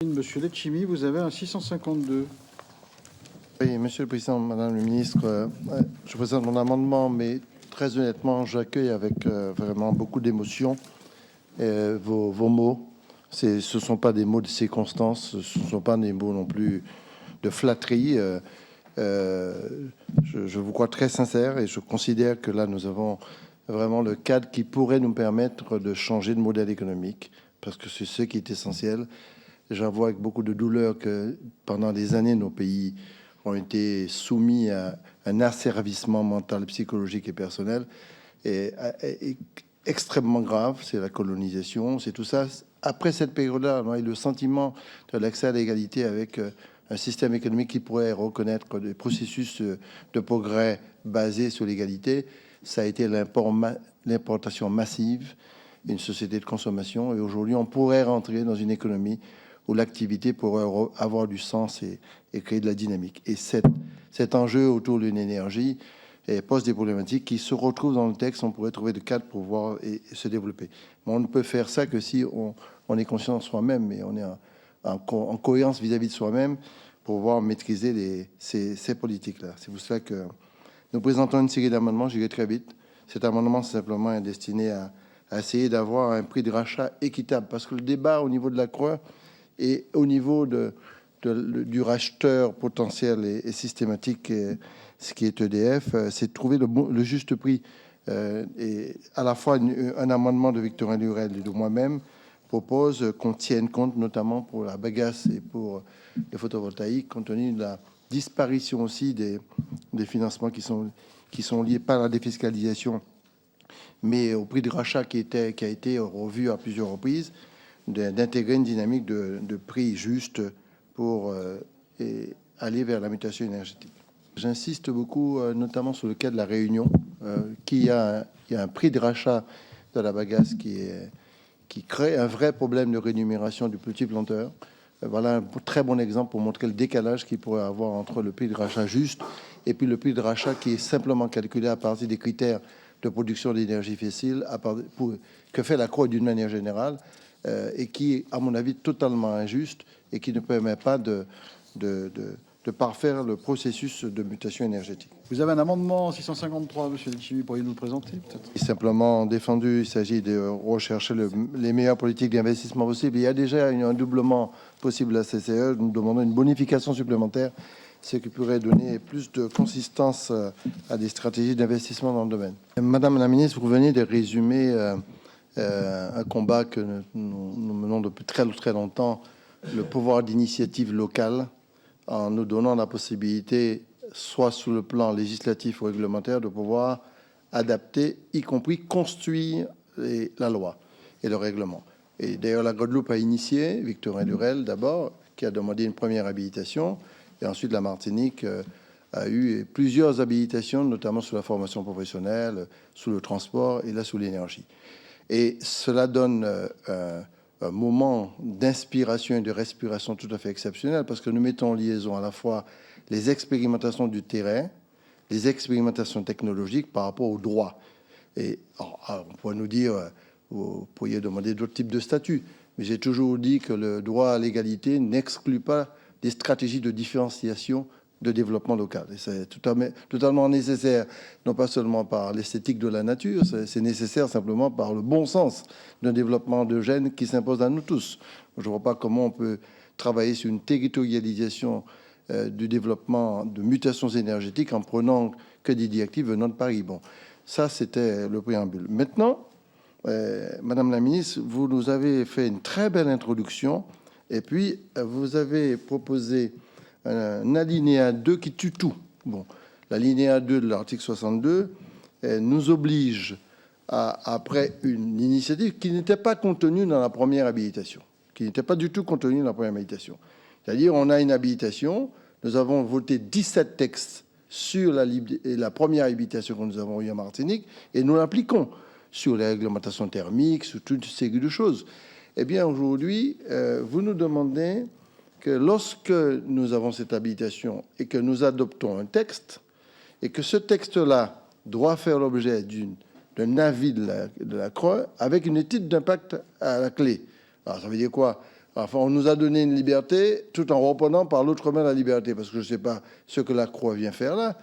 Monsieur Letchimy, vous avez un 652. Oui, Monsieur le Président, Madame le Ministre, je présente mon amendement, mais très honnêtement, j'accueille avec vraiment beaucoup d'émotion vos mots. Ce ne sont pas des mots de circonstance, ce ne sont pas des mots non plus de flatterie. Je vous crois très sincère et je considère que là, nous avons vraiment le cadre qui pourrait nous permettre de changer de modèle économique, parce que c'est ce qui est essentiel. J'en vois avec beaucoup de douleur que pendant des années, nos pays ont été soumis à un asservissement mental, psychologique et personnel et extrêmement grave. C'est la colonisation, c'est tout ça. Après cette période-là, on a eu le sentiment de l'accès à l'égalité avec un système économique qui pourrait reconnaître des processus de progrès basés sur l'égalité. Ça a été l'importation massive d'une société de consommation. Et aujourd'hui, on pourrait rentrer dans une économie où l'activité pourrait avoir du sens et créer de la dynamique. Et cet enjeu autour d'une énergie pose des problématiques qui se retrouvent dans le texte. On pourrait trouver des cadres pour voir et se développer. Mais on ne peut faire ça que si on est conscient de soi-même et on est en cohérence vis-à-vis de soi-même pour pouvoir maîtriser ces politiques-là. C'est pour cela que nous présentons une série d'amendements. J'irai très vite. Cet amendement, c'est simplement destiné à essayer d'avoir un prix de rachat équitable. Parce que le débat au niveau de la Croix et au niveau du racheteur potentiel et systématique, ce qui est EDF, c'est de trouver le juste prix. Et à la fois, un amendement de Victorin Lurel et de moi-même propose qu'on tienne compte, notamment pour la bagasse et pour le photovoltaïque, compte tenu de la disparition aussi des financements qui sont liés pas à la défiscalisation, mais au prix de rachat qui a été revu à plusieurs reprises, d'intégrer une dynamique de prix juste pour aller vers la mutation énergétique. J'insiste beaucoup, notamment sur le cas de la Réunion, il y a un prix de rachat de la bagasse qui crée un vrai problème de rémunération du petit planteur. Voilà un très bon exemple pour montrer le décalage qu'il pourrait avoir entre le prix de rachat juste et puis le prix de rachat qui est simplement calculé à partir des critères de production d'énergie fossile que fait la Croix d'une manière générale, et qui est, à mon avis, totalement injuste et qui ne permet pas de parfaire le processus de mutation énergétique. Vous avez un amendement 653, monsieur Letchimy, pourriez-vous nous le présenter peut-être? Simplement défendu, il s'agit de rechercher les meilleures politiques d'investissement possibles. Il y a déjà un doublement possible à la CCE. Nous demandons une bonification supplémentaire, ce qui pourrait donner plus de consistance à des stratégies d'investissement dans le domaine. Madame la ministre, vous venez de résumer un combat que nous menons depuis très longtemps, le pouvoir d'initiative locale, en nous donnant la possibilité, soit sous le plan législatif ou réglementaire, de pouvoir adapter, y compris construire la loi et le règlement. Et d'ailleurs, la Guadeloupe a initié, Victorin Lurel d'abord, qui a demandé une première habilitation, et ensuite la Martinique a eu plusieurs habilitations, notamment sur la formation professionnelle, sous le transport et là sous l'énergie. Et cela donne un moment d'inspiration et de respiration tout à fait exceptionnel, parce que nous mettons en liaison à la fois les expérimentations du terrain, les expérimentations technologiques par rapport au droit. Et on pourrait nous dire, vous pourriez demander d'autres types de statuts, mais j'ai toujours dit que le droit à l'égalité n'exclut pas des stratégies de différenciation de développement local. Et c'est totalement nécessaire, non pas seulement par l'esthétique de la nature, c'est nécessaire simplement par le bon sens d'un développement de gènes qui s'impose à nous tous. Je ne vois pas comment on peut travailler sur une territorialisation du développement de mutations énergétiques en prenant que des directives venant de Paris. Bon, ça, c'était le préambule. Maintenant, Madame la ministre, vous nous avez fait une très belle introduction et puis vous avez proposé un alinéa 2 qui tue tout. Bon, l'alinéa 2 de l'article 62 nous oblige après une initiative qui n'était pas contenue dans la première habilitation, qui n'était pas du tout contenue dans la première habilitation. C'est-à-dire, on a une habilitation, nous avons voté 17 textes sur la première habilitation que nous avons eue en Martinique, et nous l'appliquons sur les réglementations thermiques, sur toute une série de choses. Eh bien, aujourd'hui, vous nous demandez que lorsque nous avons cette habilitation et que nous adoptons un texte, et que ce texte-là doit faire l'objet d'un avis de la CRE avec une étude d'impact à la clé. Alors, ça veut dire quoi? Enfin, on nous a donné une liberté tout en reprenant par l'autre main la liberté, parce que je ne sais pas ce que la Croix vient faire là.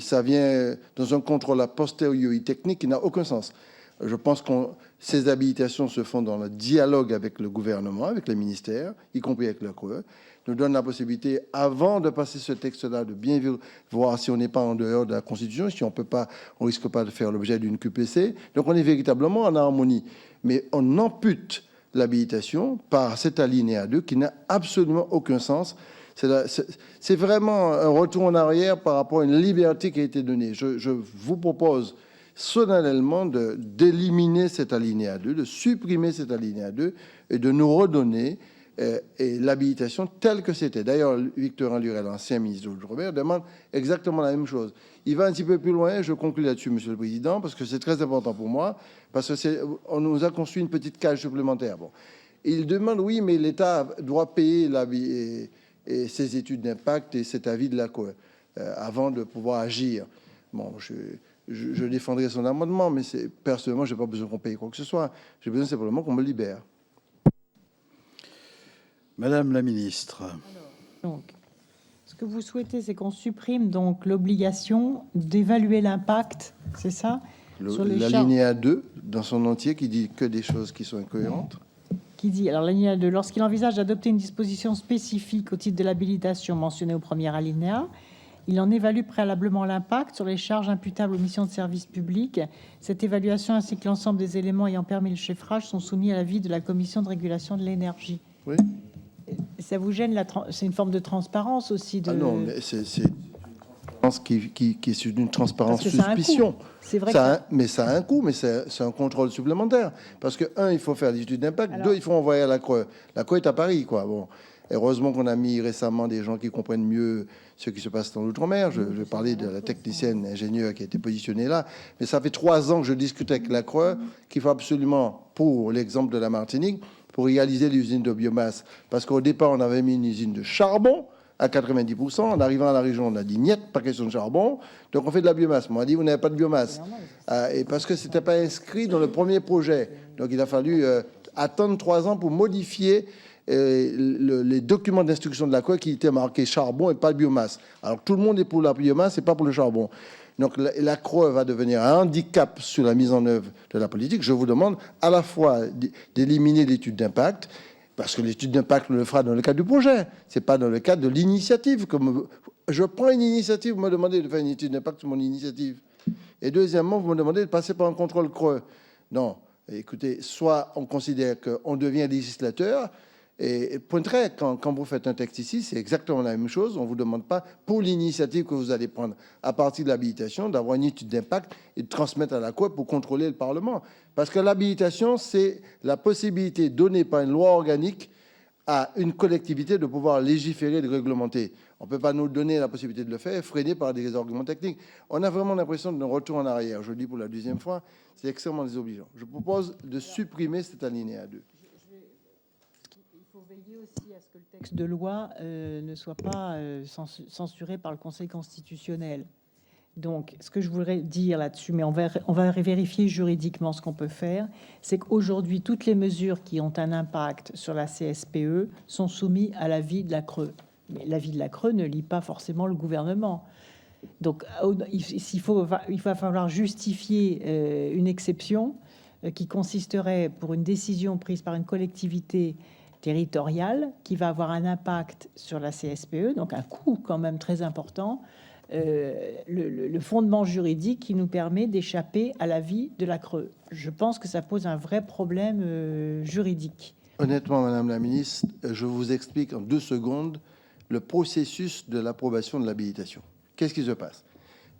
Ça vient dans un contrôle a posteriori technique qui n'a aucun sens. Je pense que ces habilitations se font dans le dialogue avec le gouvernement, avec les ministères, y compris avec la Croix. Nous donne la possibilité, avant de passer ce texte-là, de bien voir si on n'est pas en dehors de la Constitution, si on peut pas, on risque pas de faire l'objet d'une QPC. Donc on est véritablement en harmonie. Mais on ampute l'habilitation par cet alinéa 2 qui n'a absolument aucun sens. C'est vraiment un retour en arrière par rapport à une liberté qui a été donnée. Je vous propose solennellement d'éliminer cet alinéa 2, de supprimer cet alinéa 2 et de nous redonner et l'habilitation telle que c'était. D'ailleurs, Victorin Lurel, l'ancien ministre de l'Outre-mer, demande exactement la même chose. Il va un petit peu plus loin, je conclue là-dessus, Monsieur le Président, parce que c'est très important pour moi, parce qu'on nous a construit une petite cage supplémentaire. Bon. Il demande, oui, mais l'État doit payer et ses études d'impact et cet avis de la COE avant de pouvoir agir. Bon, je défendrai son amendement, mais personnellement, je n'ai pas besoin qu'on paye quoi que ce soit. J'ai besoin simplement qu'on me libère. Madame la ministre. Donc, ce que vous souhaitez, c'est qu'on supprime donc l'obligation d'évaluer l'impact, c'est ça, sur les charges. L'alinéa 2, dans son entier, qui dit que des choses qui sont incohérentes. Qui dit, alors l'alinéa 2, lorsqu'il envisage d'adopter une disposition spécifique au titre de l'habilitation mentionnée au premier alinéa, il en évalue préalablement l'impact sur les charges imputables aux missions de service public. Cette évaluation ainsi que l'ensemble des éléments ayant permis le chiffrage sont soumis à l'avis de la Commission de régulation de l'énergie. Oui. Ça vous gêne, c'est une forme de transparence aussi de... Ah non, mais c'est qui est une transparence suspicion. C'est vrai mais ça a un coût, mais c'est un contrôle supplémentaire. Parce que, un, il faut faire l'étude d'impact. Alors... Deux, il faut envoyer à la Creux. La Creux est à Paris, quoi. Bon. Heureusement qu'on a mis récemment des gens qui comprennent mieux ce qui se passe dans l'outre-mer. Je parlais de la technicienne ingénieure qui a été positionnée là. Mais ça fait 3 ans que je discute avec la Creux qu'il faut absolument, pour l'exemple de la Martinique, pour réaliser l'usine de biomasse. Parce qu'au départ, on avait mis une usine de charbon à 90%. En arrivant à la région, on a dit niet, pas question de charbon. Donc on fait de la biomasse. Moi, on a dit, vous n'avez pas de biomasse. Et parce que c'était pas inscrit dans le premier projet. Donc il a fallu attendre 3 ans pour modifier les documents d'instruction de la COE qui étaient marqués charbon et pas biomasse. Alors tout le monde est pour la biomasse et pas pour le charbon. Donc la CROE va devenir un handicap sur la mise en œuvre de la politique. Je vous demande à la fois d'éliminer l'étude d'impact, parce que l'étude d'impact on le fera dans le cadre du projet, c'est pas dans le cadre de l'initiative. Comme je prends une initiative, vous me demandez de faire une étude d'impact sur mon initiative. Et deuxièmement, vous me demandez de passer par un contrôle CROE. Non, écoutez, soit on considère qu'on devient législateur. Et point très, quand vous faites un texte ici, c'est exactement la même chose. On ne vous demande pas, pour l'initiative que vous allez prendre à partir de l'habilitation, d'avoir une étude d'impact et de transmettre à la COE pour contrôler le Parlement. Parce que l'habilitation, c'est la possibilité donnée par une loi organique à une collectivité de pouvoir légiférer, de réglementer. On ne peut pas nous donner la possibilité de le faire, freiné par des arguments techniques. On a vraiment l'impression d'un retour en arrière. Je le dis pour la 2e fois, c'est extrêmement désobligeant. Je propose de supprimer cet alinéa 2. Il faut veiller aussi à ce que le texte de loi ne soit pas censuré par le Conseil constitutionnel. Donc, ce que je voudrais dire là-dessus, mais on va vérifier juridiquement ce qu'on peut faire, c'est qu'aujourd'hui, toutes les mesures qui ont un impact sur la CSPE sont soumises à l'avis de la CREU. Mais l'avis de la CREU ne lie pas forcément le gouvernement. Donc, il va falloir justifier une exception qui consisterait pour une décision prise par une collectivité territoriale qui va avoir un impact sur la CSPE, donc un coût quand même très important, le fondement juridique qui nous permet d'échapper à l'avis de la CREU. Je pense que ça pose un vrai problème juridique. Honnêtement, Madame la Ministre, je vous explique en 2 secondes le processus de l'approbation de l'habilitation. Qu'est-ce qui se passe?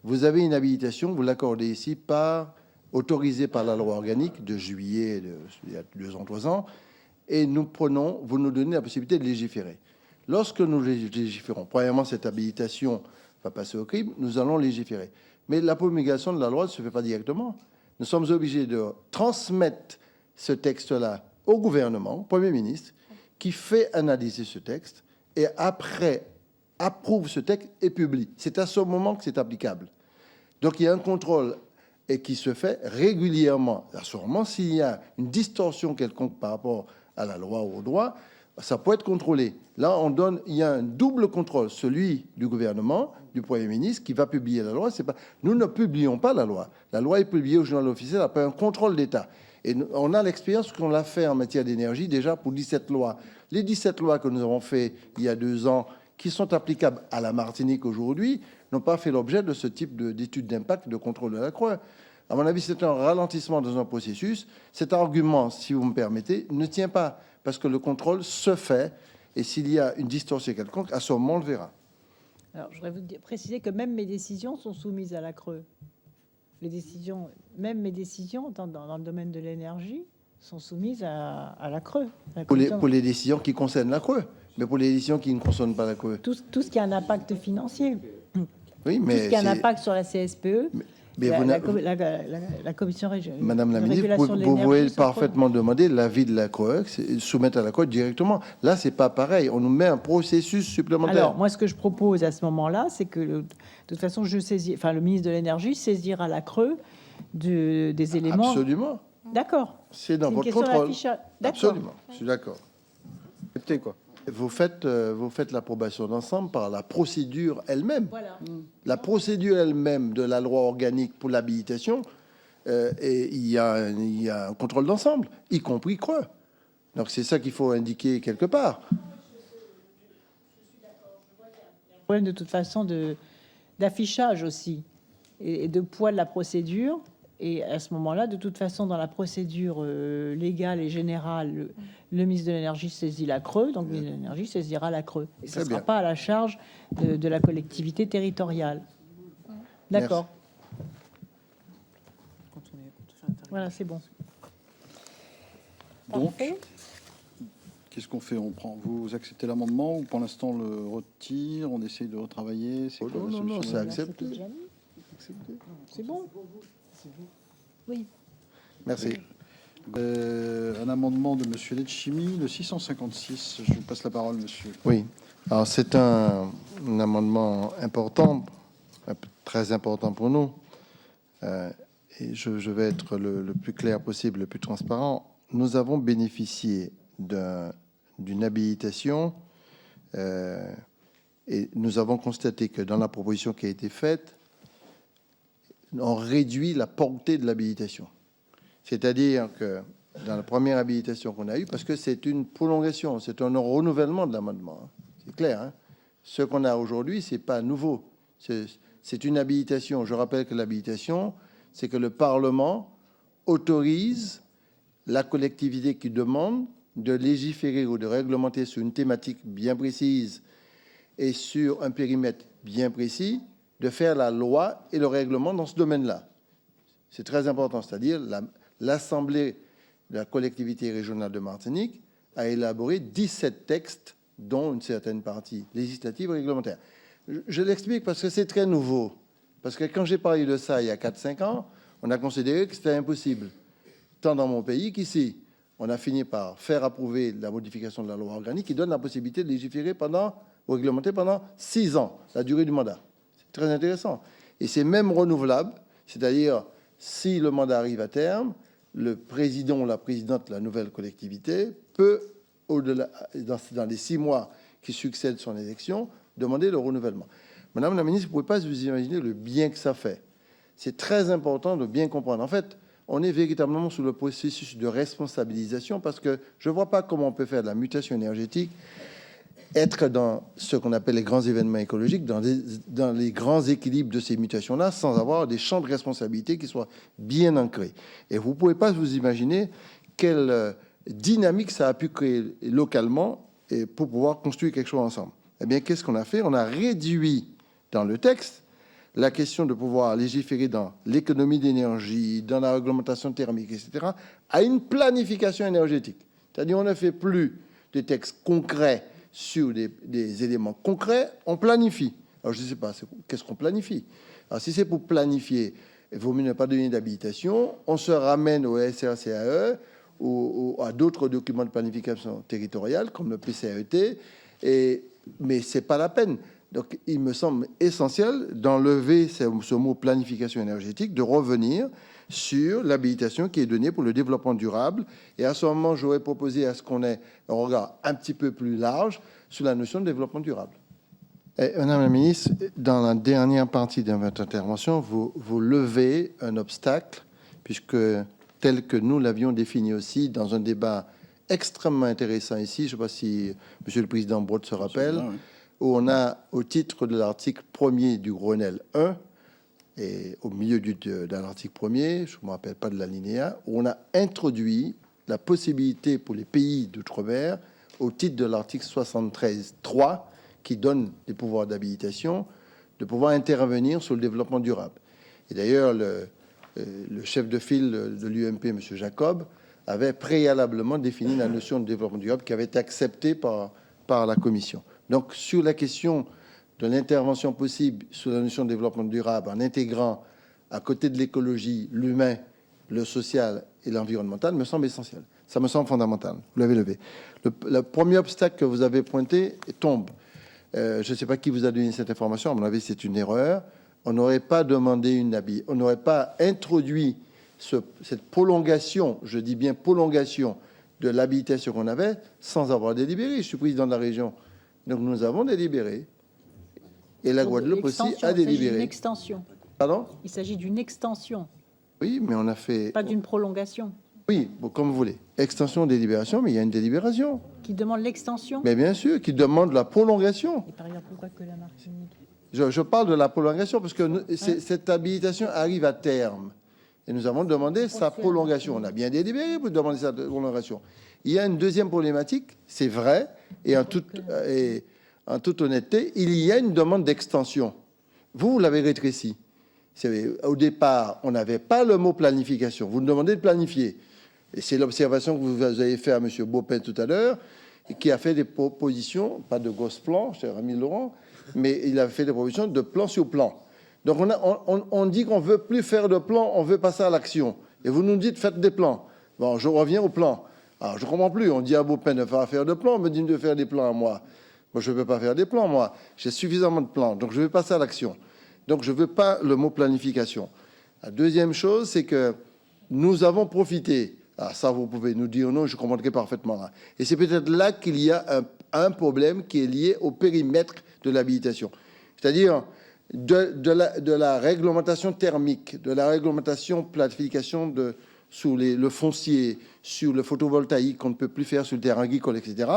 Vous avez une habilitation, vous l'accordez ici autorisée par la loi organique de juillet, il y a 2 ans, 3 ans, et vous nous donnez la possibilité de légiférer. Lorsque nous légiférons, premièrement, cette habilitation va passer au crible, nous allons légiférer. Mais la promulgation de la loi ne se fait pas directement. Nous sommes obligés de transmettre ce texte-là au gouvernement, au Premier ministre, qui fait analyser ce texte et après approuve ce texte et publie. C'est à ce moment que c'est applicable. Donc il y a un contrôle et qui se fait régulièrement. À ce moment, s'il y a une distorsion quelconque par rapport à la loi ou au droit, ça peut être contrôlé. Là, il y a un double contrôle, celui du gouvernement, du Premier ministre, qui va publier la loi. Nous ne publions pas la loi. La loi est publiée au journal officiel après un contrôle d'État. Et on a l'expérience qu'on l'a fait en matière d'énergie déjà pour 17 lois. Les 17 lois que nous avons fait il y a 2 ans, qui sont applicables à la Martinique aujourd'hui, n'ont pas fait l'objet de ce type d'études d'impact, de contrôle de la CRE. À mon avis, c'est un ralentissement dans un processus. Cet argument, si vous me permettez, ne tient pas, parce que le contrôle se fait, et s'il y a une distorsion quelconque, à ce moment, on le verra. Alors, je voudrais vous préciser que même mes décisions sont soumises à la CRE. Même mes décisions dans le domaine de l'énergie sont soumises à la CRE. Pour les décisions qui concernent la CRE, mais pour les décisions qui ne concernent pas la CRE. Tout ce qui a un impact financier. Oui, mais tout ce qui a un impact sur la CSPE. Mais la commission régionale. Madame la ministre, vous pouvez parfaitement demander l'avis de la CRE, soumettre à la CRE directement. Là, c'est pas pareil. On nous met un processus supplémentaire. Alors, moi, ce que je propose à ce moment-là, c'est que, de toute façon, le ministre de l'Énergie saisira la CRE des éléments. Absolument. D'accord. C'est dans votre contrôle. Absolument. Je suis d'accord. Vous faites l'approbation d'ensemble par la procédure elle-même. Voilà. La procédure elle-même de la loi organique pour l'habilitation, et il y a un contrôle d'ensemble, y compris CRE. Donc c'est ça qu'il faut indiquer quelque part. Le problème de toute façon d'affichage aussi et de poids de la procédure. Et à ce moment-là, de toute façon, dans la procédure légale et générale, le ministre de l'Énergie saisit la CRE, donc le ministre de l'Énergie saisira la CRE. Et ça ne sera pas à la charge de la collectivité territoriale. D'accord. Voilà, c'est bon. Donc, qu'est-ce qu'on fait? Vous acceptez l'amendement ou pour l'instant on le retire? On essaye de retravailler? Non, c'est accepté. C'est bon. Oui. Merci. Un amendement de Monsieur Letchimy, le 656. Je vous passe la parole, monsieur. Oui. Alors, c'est un amendement important, très important pour nous. Et je vais être le plus clair possible, le plus transparent. Nous avons bénéficié d'une habilitation et nous avons constaté que dans la proposition qui a été faite, on réduit la portée de l'habilitation. C'est-à-dire que dans la première habilitation qu'on a eue, parce que c'est une prolongation, c'est un renouvellement de l'amendement, hein. C'est clair. Hein. Ce qu'on a aujourd'hui, c'est pas nouveau. C'est une habilitation. Je rappelle que l'habilitation, c'est que le Parlement autorise la collectivité qui demande de légiférer ou de réglementer sur une thématique bien précise et sur un périmètre bien précis, de faire la loi et le règlement dans ce domaine-là. C'est très important, c'est-à-dire l'Assemblée de la collectivité régionale de Martinique a élaboré 17 textes, dont une certaine partie législative et réglementaire. Je l'explique parce que c'est très nouveau. Parce que quand j'ai parlé de ça il y a 4-5 ans, on a considéré que c'était impossible, tant dans mon pays qu'ici. On a fini par faire approuver la modification de la loi organique qui donne la possibilité de légiférer ou réglementer pendant 6 ans, la durée du mandat. Très intéressant. Et c'est même renouvelable, c'est-à-dire si le mandat arrive à terme, le président ou la présidente de la nouvelle collectivité peut, au-delà, dans les 6 mois qui succèdent son élection, demander le renouvellement. Madame la ministre, vous ne pouvez pas vous imaginer le bien que ça fait. C'est très important de bien comprendre. En fait, on est véritablement sous le processus de responsabilisation parce que je ne vois pas comment on peut faire de la mutation énergétique, être dans ce qu'on appelle les grands événements écologiques, dans les grands équilibres de ces mutations-là, sans avoir des champs de responsabilité qui soient bien ancrés. Et vous ne pouvez pas vous imaginer quelle dynamique ça a pu créer localement et pour pouvoir construire quelque chose ensemble. Eh bien, qu'est-ce qu'on a fait? On a réduit dans le texte la question de pouvoir légiférer dans l'économie d'énergie, dans la réglementation thermique, etc., à une planification énergétique. C'est-à-dire, on ne fait plus des textes concrets sur des éléments concrets, on planifie. Alors, je ne sais pas, qu'est-ce qu'on planifie? Alors, si c'est pour planifier, il vaut mieux ne pas donner d'habilitation, on se ramène au SRCAE ou à d'autres documents de planification territoriale, comme le PCAET, mais ce n'est pas la peine. Donc, il me semble essentiel d'enlever ce mot planification énergétique, de revenir sur l'habilitation qui est donnée pour le développement durable. Et à ce moment, j'aurais proposé à ce qu'on ait un regard un petit peu plus large sur la notion de développement durable. Et, Madame la ministre, dans la dernière partie de votre intervention, vous levez un obstacle, puisque tel que nous l'avions défini aussi dans un débat extrêmement intéressant ici, je ne sais pas si Monsieur le Président Brotte se rappelle, Bien, oui. où on a, au titre de l'article 1er du Grenelle 1, et au milieu de l'article 1er, je ne me rappelle pas de l'alinéa, où on a introduit la possibilité pour les pays d'outre-mer, au titre de l'article 73.3, qui donne des pouvoirs d'habilitation, de pouvoir intervenir sur le développement durable. Et d'ailleurs, le chef de file de l'UMP, M. Jacob, avait préalablement défini la notion de développement durable qui avait été acceptée par la Commission. Donc, sur la question de l'intervention possible sur la notion de développement durable en intégrant à côté de l'écologie, l'humain, le social et l'environnemental me semble essentiel. Ça me semble fondamental. Vous l'avez levé. Le premier obstacle que vous avez pointé tombe. Je ne sais pas qui vous a donné cette information. À mon avis, c'est une erreur. On n'aurait pas demandé on n'aurait pas introduit cette prolongation, je dis bien prolongation, de l'habilitation qu'on avait sans avoir délibéré. Je suis président de la région. Donc, nous avons délibéré. Et la Guadeloupe aussi a délibéré. Il s'agit d'une extension. Pardon ? Il s'agit d'une extension, Oui, mais on a fait... pas d'une prolongation. Oui, bon, comme vous voulez. Extension, délibération, mais il y a une délibération. Qui demande l'extension. Mais bien sûr, qui demande la prolongation. Et par ailleurs, pourquoi que la Martinique? Je parle de la prolongation parce que cette habilitation arrive à terme. Et nous avons demandé sa prolongation. On a bien délibéré pour demander sa prolongation. Il y a une deuxième problématique, c'est vrai, et en toute honnêteté, il y a une demande d'extension. Vous l'avez rétréci. Au départ, on n'avait pas le mot planification. Vous nous demandez de planifier. Et c'est l'observation que vous avez fait à M. Beaupin tout à l'heure, qui a fait des propositions, pas de gosses plans, cher ami Laurent, mais il a fait des propositions de plan sur plan. Donc on dit qu'on ne veut plus faire de plan, on veut passer à l'action. Et vous nous dites faites des plans. Bon, je reviens au plan. Alors je ne comprends plus. On dit à Beaupin de pas faire de plans, on me dit de faire des plans à moi. Moi, je ne veux pas faire des plans, moi. J'ai suffisamment de plans, donc je vais passer à l'action. Donc je ne veux pas le mot planification. La deuxième chose, c'est que nous avons profité. Ah, ça, vous pouvez nous dire non, je comprendrai parfaitement. Hein. Et c'est peut-être là qu'il y a un problème qui est lié au périmètre de l'habilitation. C'est-à-dire de la réglementation thermique, de la réglementation planification sur le foncier, sur le photovoltaïque qu'on ne peut plus faire sur le terrain agricole, etc.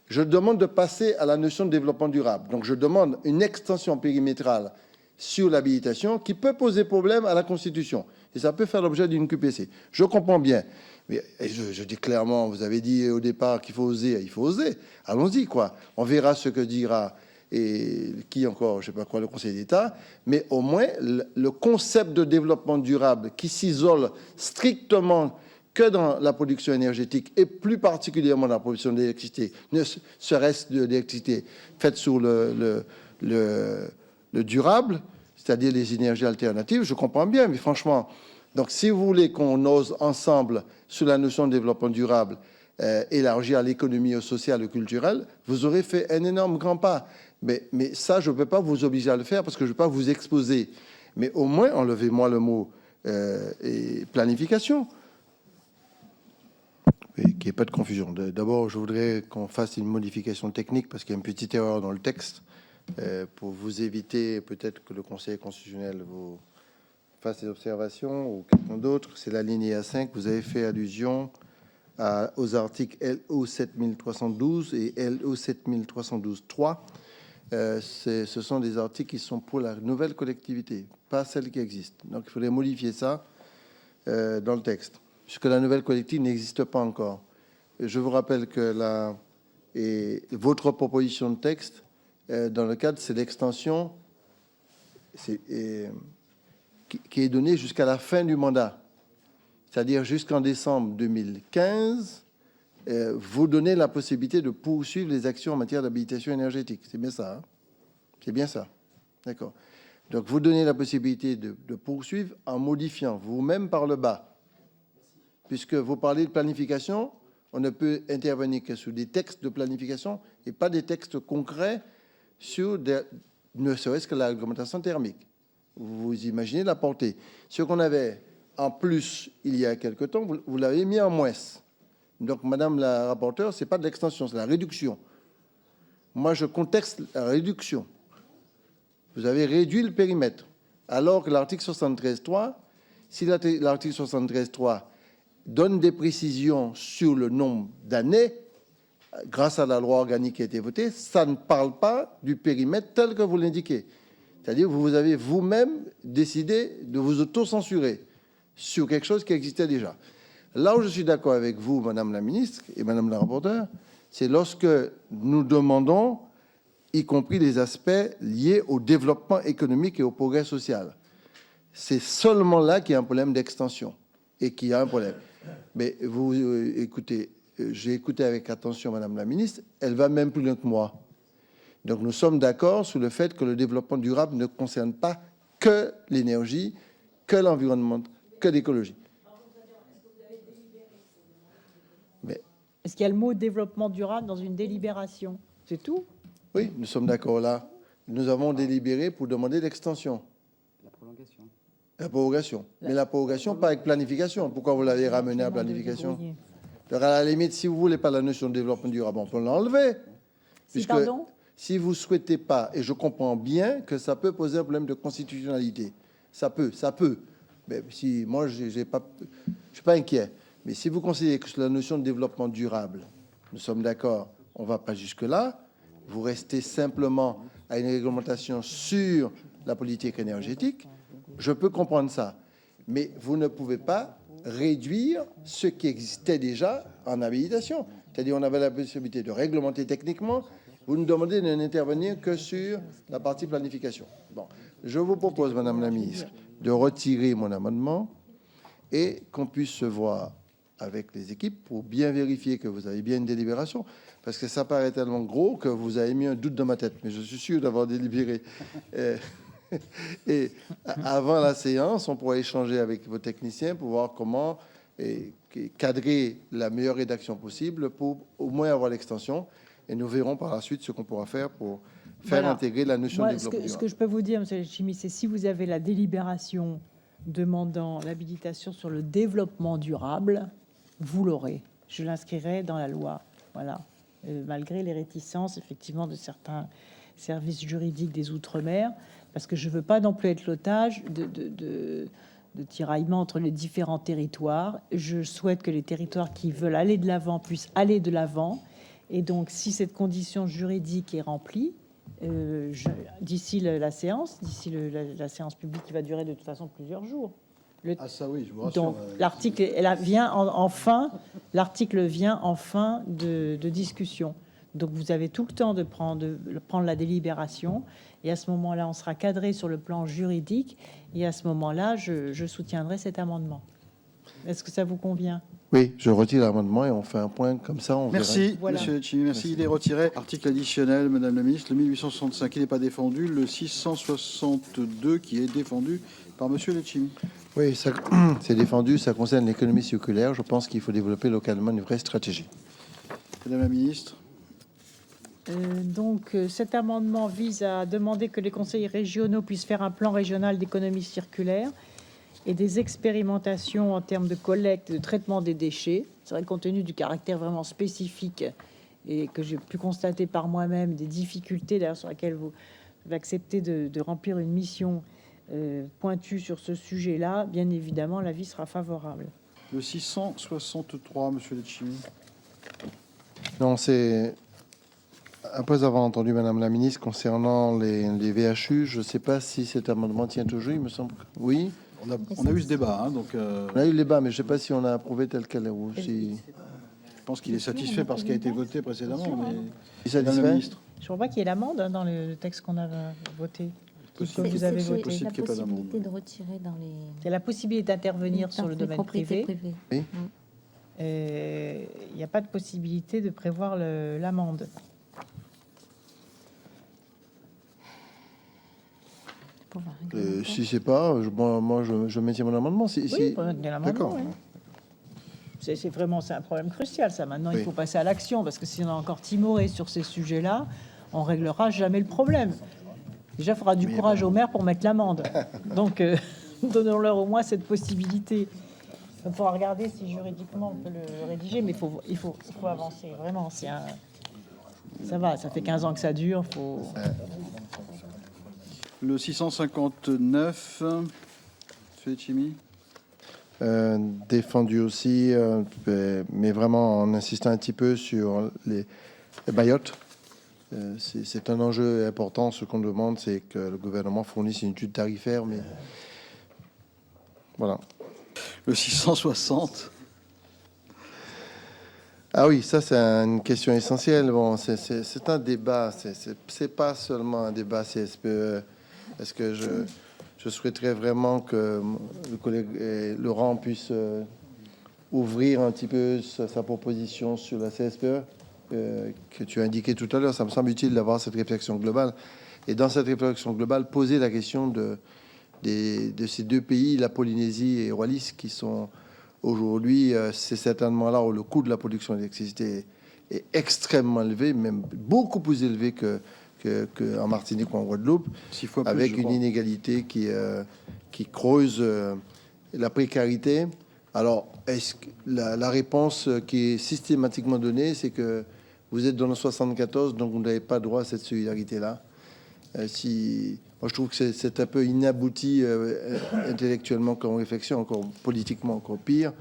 Je demande de passer à la notion de développement durable. Donc je demande une extension périmétrale sur l'habilitation qui peut poser problème à la Constitution. Et ça peut faire l'objet d'une QPC. Je comprends bien. Mais je dis clairement, vous avez dit au départ qu'il faut oser. Il faut oser. Allons-y, quoi. On verra ce que dira, et qui encore, je ne sais pas quoi, le Conseil d'État. Mais au moins, le concept de développement durable qui s'isole strictement que dans la production énergétique, et plus particulièrement dans la production d'électricité, ne serait-ce de l'électricité faite sur le durable, c'est-à-dire les énergies alternatives, je comprends bien, mais franchement, donc si vous voulez qu'on ose ensemble sur la notion de développement durable élargir à l'économie, au social, au culturel, vous aurez fait un énorme grand pas. Mais ça, je ne peux pas vous obliger à le faire parce que je ne veux pas vous exposer. Mais au moins, enlevez-moi le mot planification. Et qu'il n'y ait pas de confusion. D'abord, je voudrais qu'on fasse une modification technique parce qu'il y a une petite erreur dans le texte pour vous éviter peut-être que le Conseil constitutionnel vous fasse des observations ou quelqu'un d'autre. C'est la ligne 5. Vous avez fait allusion aux articles LO 7312 et LO 7312.3. Ce sont des articles qui sont pour la nouvelle collectivité, pas celle qui existe. Donc, il faudrait modifier ça dans le texte, puisque la nouvelle collectivité n'existe pas encore. Je vous rappelle que votre proposition de texte, dans le cadre, c'est l'extension qui est donnée jusqu'à la fin du mandat, c'est-à-dire jusqu'en décembre 2015, vous donnez la possibilité de poursuivre les actions en matière d'habilitation énergétique. C'est bien ça, hein? C'est bien ça. D'accord. Donc, vous donnez la possibilité de poursuivre en modifiant vous-même par le bas. Puisque vous parlez de planification, on ne peut intervenir que sur des textes de planification et pas des textes concrets sur ne serait-ce que la réglementation thermique. Vous imaginez la portée. Ce qu'on avait en plus, il y a quelque temps, vous l'avez mis en moins. Donc, Madame la rapporteure, ce n'est pas de l'extension, c'est la réduction. Moi, je conteste la réduction. Vous avez réduit le périmètre, alors que l'article 73.3, si l'article 73.3 donne des précisions sur le nombre d'années, grâce à la loi organique qui a été votée, ça ne parle pas du périmètre tel que vous l'indiquez. C'est-à-dire que vous avez vous-même décidé de vous auto-censurer sur quelque chose qui existait déjà. Là où je suis d'accord avec vous, Madame la ministre et Madame la rapporteure, c'est lorsque nous demandons, y compris les aspects liés au développement économique et au progrès social. C'est seulement là qu'il y a un problème d'extension et qu'il y a un problème. Mais vous écoutez, j'ai écouté avec attention Madame la ministre, elle va même plus loin que moi. Donc nous sommes d'accord sur le fait que le développement durable ne concerne pas que l'énergie, que l'environnement, que l'écologie. Mais Est-ce qu'il y a le mot développement durable dans une délibération? C'est tout? oui, nous sommes d'accord là. Nous avons délibéré pour demander l'extension. La prorogation. Mais la prorogation, pas avec planification. Pourquoi vous l'avez ramené à planification? Donc, à la limite, si vous ne voulez pas la notion de développement durable, on peut l'enlever. Si, pardon? Si vous ne souhaitez pas, et je comprends bien que ça peut poser un problème de constitutionnalité. Ça peut. Mais si, moi, je ne suis pas inquiet. Mais si vous considérez que sur la notion de développement durable, nous sommes d'accord, on ne va pas jusque-là, vous restez simplement à une réglementation sur la politique énergétique, je peux comprendre ça. Mais vous ne pouvez pas réduire ce qui existait déjà en habilitation. C'est-à-dire on avait la possibilité de réglementer techniquement. Vous nous demandez de n'intervenir que sur la partie planification. Bon, je vous propose, Madame la ministre, de retirer mon amendement et qu'on puisse se voir avec les équipes pour bien vérifier que vous avez bien une délibération. Parce que ça paraît tellement gros que vous avez mis un doute dans ma tête. Mais je suis sûr d'avoir délibéré. Et avant la séance, on pourra échanger avec vos techniciens pour voir comment cadrer la meilleure rédaction possible pour au moins avoir l'extension. Et nous verrons par la suite ce qu'on pourra faire pour faire intégrer la notion de développement durable. Ce que je peux vous dire, M. Letchimy, c'est si vous avez la délibération demandant l'habilitation sur le développement durable, vous l'aurez. Je l'inscrirai dans la loi. Voilà. Malgré les réticences, effectivement, de certains services juridiques des Outre-mer, parce que je ne veux pas non plus être l'otage de tiraillements entre les différents territoires. Je souhaite que les territoires qui veulent aller de l'avant puissent aller de l'avant. Et donc, si cette condition juridique est remplie, d'ici la séance, la séance publique qui va durer de toute façon plusieurs jours. Ah ça oui, je vous rassure. Donc, l'article vient en fin de discussion. Donc, vous avez tout le temps de prendre la délibération. Et à ce moment-là, on sera cadré sur le plan juridique. Et à ce moment-là, je soutiendrai cet amendement. Est-ce que ça vous convient? Oui, je retire l'amendement et on fait un point comme ça. On Merci, verra. Voilà. Monsieur Letchimy. Merci. Il est retiré. Article additionnel, Madame la Ministre. Le 1865, il n'est pas défendu. Le 662, qui est défendu par Monsieur Letchimy. Oui, c'est défendu. Ça concerne l'économie circulaire. Je pense qu'il faut développer localement une vraie stratégie. Madame la Ministre. Cet amendement vise à demander que les conseils régionaux puissent faire un plan régional d'économie circulaire et des expérimentations en termes de collecte, de traitement des déchets. C'est vrai, compte tenu du caractère vraiment spécifique et que j'ai pu constater par moi-même, des difficultés d'ailleurs sur lesquelles vous acceptez de remplir une mission pointue sur ce sujet-là, bien évidemment, l'avis sera favorable. Le 663, Monsieur Letchimy. Non, c'est... Après avoir entendu Madame la Ministre concernant les VHU, je ne sais pas si cet amendement tient toujours, il me semble que oui. On a eu ce débat, hein, donc On a eu le débat, mais je ne sais pas si on a approuvé tel quel ou si... je pense qu'il est satisfait par ce qui a été voté précédemment. Mais... Il est Madame la satisfait. Ministre. Je ne vois pas qu'il y ait l'amende dans le texte qu'on a voté. Que Possible. vous avez C'est voté. possible qu'il y ait pas La d'amende. possibilité de retirer dans les... Il y a la possibilité d'intervenir sur le les domaine propriétés privé. privées. Oui. Il n'y a pas de possibilité de prévoir l'amende. Pour la réglementation. Si c'est pas, moi je maintiens mon amendement. Oui, Si... pour maintenir l'amendement, D'accord. oui. C'est un problème crucial, ça. Maintenant, Oui. il faut passer à l'action, parce que si on a encore timoré sur ces sujets-là, on réglera jamais le problème. Déjà, il faudra du courage au maire pour mettre l'amende. Donc, donnons-leur au moins cette possibilité. Il faudra regarder si juridiquement on peut le rédiger, mais il faut avancer, vraiment. Ça va, ça fait 15 ans que ça dure, faut... Le 659, Chimi. Défendu aussi, mais vraiment en insistant un petit peu sur les Mayotte. C'est un enjeu important. Ce qu'on demande, c'est que le gouvernement fournisse une étude tarifaire, mais voilà. Le 660. Ah oui, ça c'est une question essentielle. Bon, c'est un débat. C'est pas seulement un débat CSPE. Est-ce que je souhaiterais vraiment que le collègue Laurent puisse ouvrir un petit peu sa proposition sur la CSPE que tu as indiqué tout à l'heure. Ça me semble utile d'avoir cette réflexion globale. Et dans cette réflexion globale, poser la question de ces deux pays, la Polynésie et Wallis, qui sont aujourd'hui, c'est certainement là où le coût de la production d'électricité est extrêmement élevé, même beaucoup plus élevé qu'en Martinique ou en Guadeloupe, 6 fois plus, avec une inégalité qui creuse la précarité. Alors, est-ce que la réponse qui est systématiquement donnée, c'est que vous êtes dans le 74, donc vous n'avez pas droit à cette solidarité-là? Moi, je trouve que c'est un peu inabouti intellectuellement comme réflexion, encore politiquement encore pire.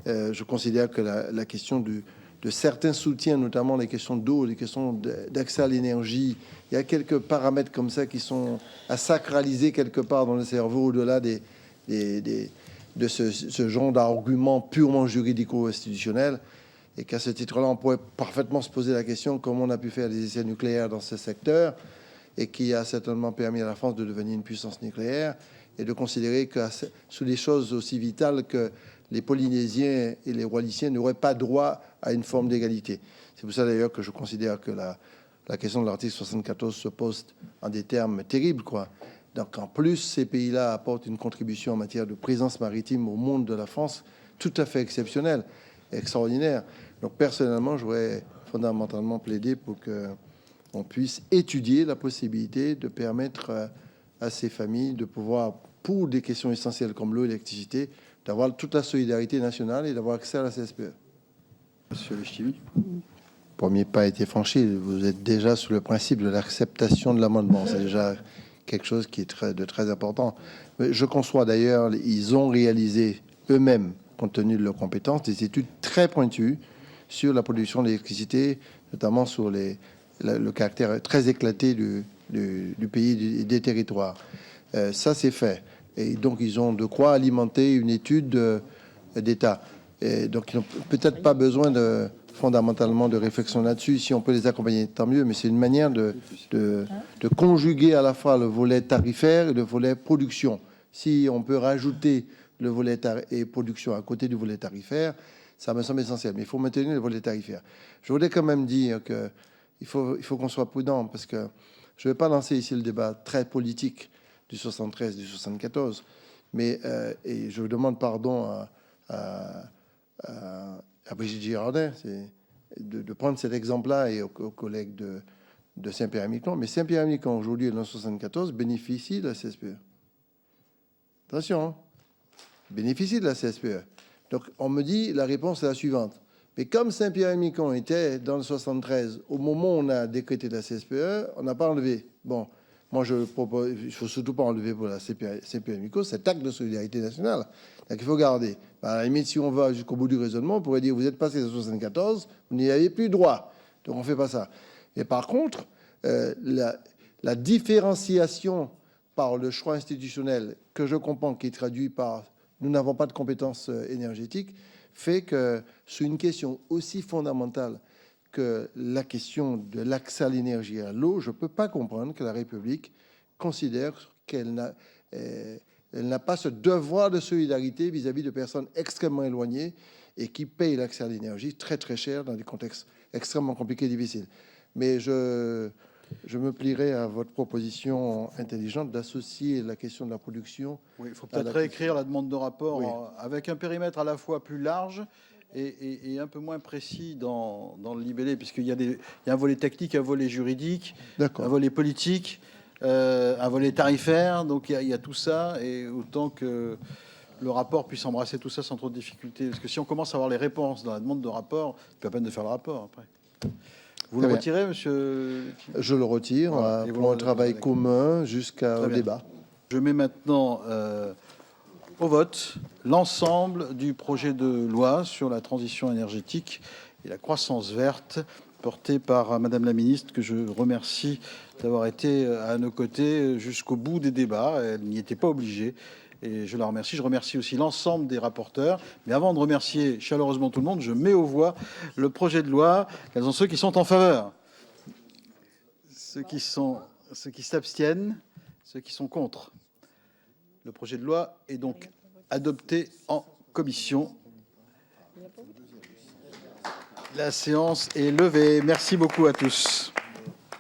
Je considère que la question de certains soutiens, notamment les questions d'eau, les questions d'accès à l'énergie, il y a quelques paramètres comme ça qui sont à sacraliser quelque part dans le cerveau au-delà de ce genre d'arguments purement juridico-institutionnels. Et qu'à ce titre-là, on pourrait parfaitement se poser la question comment on a pu faire des essais nucléaires dans ce secteur et qui a certainement permis à la France de devenir une puissance nucléaire, et de considérer que sous des choses aussi vitales que les Polynésiens et les Wallisiens n'auraient pas droit à une forme d'égalité. C'est pour ça d'ailleurs que je considère que la question de l'article 74 se pose en des termes terribles, quoi. Donc en plus, ces pays-là apportent une contribution en matière de présence maritime au monde de la France tout à fait exceptionnelle, extraordinaire. Donc personnellement, j'aurais fondamentalement plaidé pour que on puisse étudier la possibilité de permettre à ces familles de pouvoir, pour des questions essentielles comme l'eau et l'électricité, d'avoir toute la solidarité nationale et d'avoir accès à la CSPE. Monsieur Le Chimi. Premier pas a été franchi. Vous êtes déjà sur le principe de l'acceptation de l'amendement. C'est déjà quelque chose qui est de très important. Mais je conçois d'ailleurs, ils ont réalisé eux-mêmes, compte tenu de leurs compétences, des études très pointues sur la production d'électricité, notamment sur le caractère très éclaté du pays et des territoires. Ça, c'est fait. Et donc, ils ont de quoi alimenter une étude d'État. Et donc, ils n'ont peut-être pas besoin fondamentalement de réflexion là-dessus. Si on peut les accompagner, tant mieux. Mais c'est une manière de conjuguer à la fois le volet tarifaire et le volet production. Si on peut rajouter le volet et production à côté du volet tarifaire, ça me semble essentiel. Mais il faut maintenir le volet tarifaire. Je voudrais quand même dire que il faut qu'on soit prudent, parce que je ne vais pas lancer ici le débat très politique du 73, du 74, mais et je demande pardon à Brigitte Girardin de prendre cet exemple-là et aux collègues de Saint-Pierre-et-Miquelon. Mais Saint-Pierre-et-Miquelon, aujourd'hui, dans le 74, bénéficie de la CSPE. Attention, hein, bénéficie de la CSPE. Donc, on me dit, la réponse est la suivante. Mais comme Saint-Pierre-et-Miquelon était dans le 73, au moment où on a décrété la CSPE, on n'a pas enlevé. Bon, moi je propose, il ne faut surtout pas enlever pour la Saint-Pierre-et-Miquelon cet acte de solidarité nationale. Donc il faut garder. À la limite, si on va jusqu'au bout du raisonnement, on pourrait dire vous êtes passé de 74, vous n'y avez plus droit. Donc on ne fait pas ça. Et par contre, la différenciation par le choix institutionnel que je comprends, qui est traduit par nous n'avons pas de compétences énergétiques, fait que sur une question aussi fondamentale que la question de l'accès à l'énergie et à l'eau, je ne peux pas comprendre que la République considère qu'elle n'a pas ce devoir de solidarité vis-à-vis de personnes extrêmement éloignées et qui payent l'accès à l'énergie très très cher dans des contextes extrêmement compliqués et difficiles. Mais je me plierai à votre proposition intelligente d'associer la question de la production. Oui, il faut peut-être réécrire la demande de rapport oui, avec un périmètre à la fois plus large et un peu moins précis dans le libellé, puisqu'il y a un volet technique, un volet juridique, un volet politique. un volet tarifaire. Donc il y a tout ça, et autant que le rapport puisse embrasser tout ça sans trop de difficultés. Parce que si on commence à avoir les réponses dans la demande de rapport, c'est pas la peine de faire le rapport après. Vous Très le bien. retirez, monsieur? Je le retire Voilà. Et pour vous un travail d'accord. commun jusqu'au Très bien. débat. Je mets maintenant au vote l'ensemble du projet de loi sur la transition énergétique et la croissance verte, porté par Madame la Ministre, que je remercie d'avoir été à nos côtés jusqu'au bout des débats. Elle n'y était pas obligée. Et je la remercie. Je remercie aussi l'ensemble des rapporteurs. Mais avant de remercier chaleureusement tout le monde, je mets aux voix le projet de loi. Quels sont ceux qui sont en faveur? Ceux qui s'abstiennent? Ceux qui sont contre? Le projet de loi est donc adopté en commission. La séance est levée. Merci beaucoup à tous.